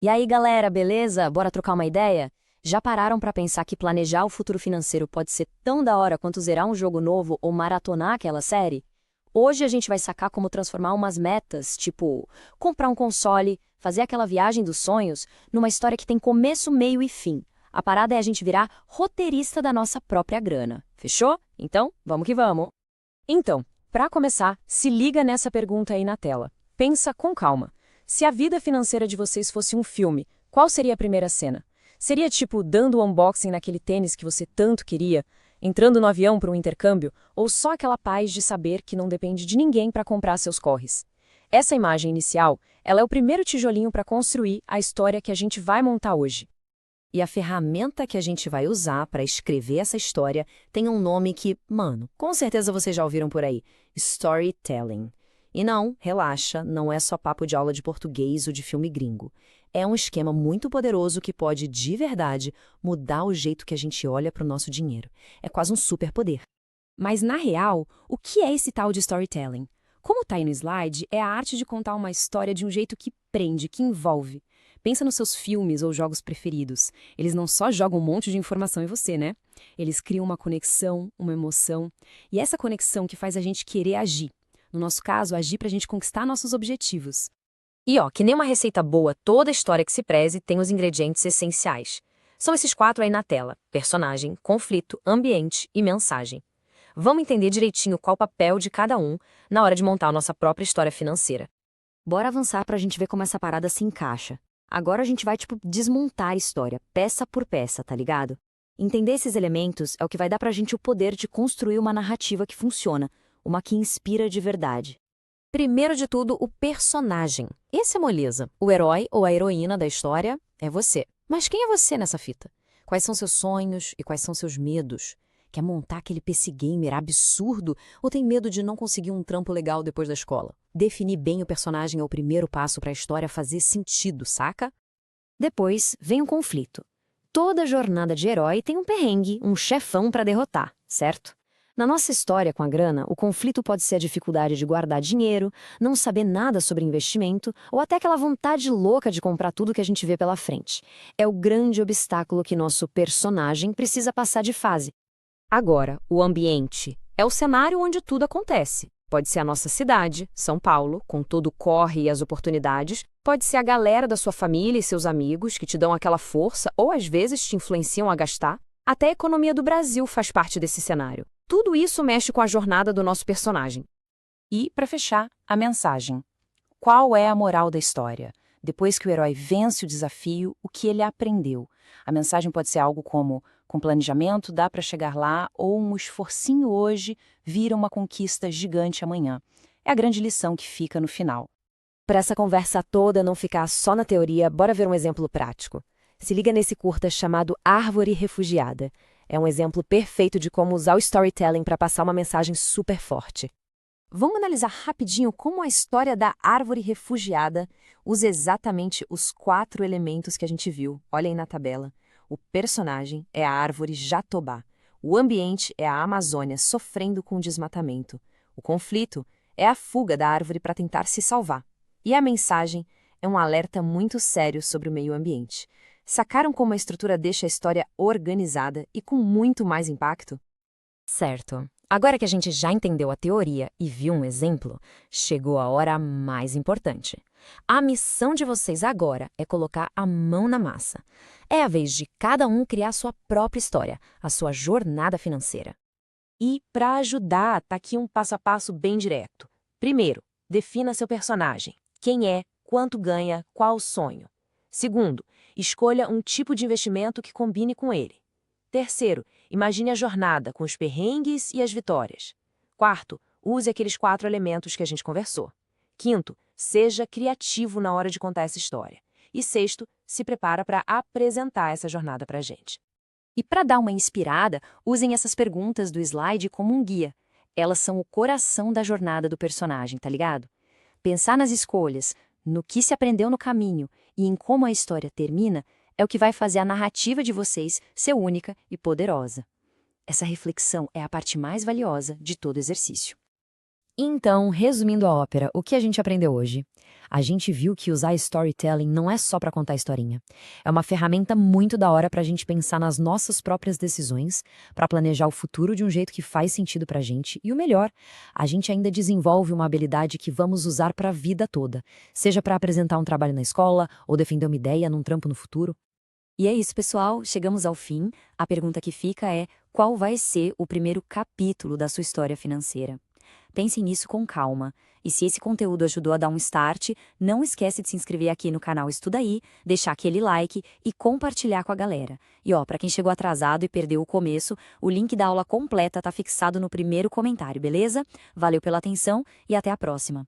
E aí, galera, beleza? Bora trocar uma ideia? Já pararam pra pensar que planejar o futuro financeiro pode ser tão da hora quanto zerar um jogo novo ou maratonar aquela série? Hoje a gente vai sacar como transformar umas metas, tipo comprar um console, fazer aquela viagem dos sonhos, numa história que tem começo, meio e fim. A parada é a gente virar roteirista da nossa própria grana. Fechou? Então, vamos que vamos. Então, para começar, se liga nessa pergunta aí na tela. Pensa com calma. Se a vida financeira de vocês fosse um filme, qual seria a primeira cena? Seria tipo dando o unboxing naquele tênis que você tanto queria, entrando no avião para um intercâmbio, ou só aquela paz de saber que não depende de ninguém para comprar seus corres? Essa imagem inicial, ela é o primeiro tijolinho para construir a história que a gente vai montar hoje. E a ferramenta que a gente vai usar para escrever essa história tem um nome que, mano, com certeza vocês já ouviram por aí: storytelling. E não, relaxa, não é só papo de aula de português ou de filme gringo. É um esquema muito poderoso que pode, de verdade, mudar o jeito que a gente olha para o nosso dinheiro. É quase um superpoder. Mas, na real, o que é esse tal de storytelling? Como tá aí no slide, é a arte de contar uma história de um jeito que prende, que envolve. Pensa nos seus filmes ou jogos preferidos. Eles não só jogam um monte de informação em você, né? Eles criam uma conexão, uma emoção. E essa conexão que faz a gente querer agir. No nosso caso, agir para a gente conquistar nossos objetivos. E ó, que nem uma receita boa, toda história que se preze tem os ingredientes essenciais. São esses 4 aí na tela: personagem, conflito, ambiente e mensagem. Vamos entender direitinho qual o papel de cada um na hora de montar a nossa própria história financeira. Bora avançar pra gente ver como essa parada se encaixa. Agora a gente vai, desmontar a história, peça por peça, tá ligado? Entender esses elementos é o que vai dar pra gente o poder de construir uma narrativa que funciona, uma que inspira de verdade. Primeiro de tudo, o personagem. Esse é moleza. O herói ou a heroína da história é você. Mas quem é você nessa fita? Quais são seus sonhos e quais são seus medos? Quer montar aquele PC gamer absurdo ou tem medo de não conseguir um trampo legal depois da escola? Definir bem o personagem é o primeiro passo para a história fazer sentido, saca? Depois vem o conflito. Toda jornada de herói tem um perrengue, um chefão para derrotar, certo? Na nossa história com a grana, o conflito pode ser a dificuldade de guardar dinheiro, não saber nada sobre investimento ou até aquela vontade louca de comprar tudo que a gente vê pela frente. É o grande obstáculo que nosso personagem precisa passar de fase. Agora, o ambiente é o cenário onde tudo acontece. Pode ser a nossa cidade, São Paulo, com todo o corre e as oportunidades. Pode ser a galera da sua família e seus amigos que te dão aquela força ou às vezes te influenciam a gastar. Até a economia do Brasil faz parte desse cenário. Tudo isso mexe com a jornada do nosso personagem. E, para fechar, a mensagem. Qual é a moral da história? Depois que o herói vence o desafio, o que ele aprendeu? A mensagem pode ser algo como: com planejamento dá para chegar lá, ou um esforcinho hoje vira uma conquista gigante amanhã. É a grande lição que fica no final. Para essa conversa toda não ficar só na teoria, bora ver um exemplo prático. Se liga nesse curta chamado Árvore Refugiada. É um exemplo perfeito de como usar o storytelling para passar uma mensagem super forte. Vamos analisar rapidinho como a história da Árvore Refugiada usa exatamente os 4 elementos que a gente viu. Olha aí na tabela. O personagem é a árvore jatobá. O ambiente é a Amazônia sofrendo com o desmatamento. O conflito é a fuga da árvore para tentar se salvar. E a mensagem é um alerta muito sério sobre o meio ambiente. Sacaram como a estrutura deixa a história organizada e com muito mais impacto? Certo. Agora que a gente já entendeu a teoria e viu um exemplo, chegou a hora mais importante. A missão de vocês agora é colocar a mão na massa. É a vez de cada um criar sua própria história, a sua jornada financeira. E, para ajudar, tá aqui um passo a passo bem direto. Primeiro, defina seu personagem. Quem é, quanto ganha, qual o sonho. Segundo, escolha um tipo de investimento que combine com ele. Terceiro, imagine a jornada com os perrengues e as vitórias. Quarto, use aqueles 4 elementos que a gente conversou. Quinto, seja criativo na hora de contar essa história. E sexto, se prepara para apresentar essa jornada para a gente. E para dar uma inspirada, usem essas perguntas do slide como um guia. Elas são o coração da jornada do personagem, tá ligado? Pensar nas escolhas, no que se aprendeu no caminho e em como a história termina é o que vai fazer a narrativa de vocês ser única e poderosa. Essa reflexão é a parte mais valiosa de todo exercício. Então, resumindo a ópera, o que a gente aprendeu hoje? A gente viu que usar storytelling não é só para contar historinha. É uma ferramenta muito da hora para a gente pensar nas nossas próprias decisões, para planejar o futuro de um jeito que faz sentido para a gente. E o melhor, a gente ainda desenvolve uma habilidade que vamos usar para a vida toda, seja para apresentar um trabalho na escola ou defender uma ideia num trampo no futuro. E é isso, pessoal. Chegamos ao fim. A pergunta que fica é: qual vai ser o primeiro capítulo da sua história financeira? Pense nisso com calma. E se esse conteúdo ajudou a dar um start, não esquece de se inscrever aqui no canal Estuda Aí, deixar aquele like e compartilhar com a galera. E ó, para quem chegou atrasado e perdeu o começo, o link da aula completa tá fixado no primeiro comentário, beleza? Valeu pela atenção e até a próxima.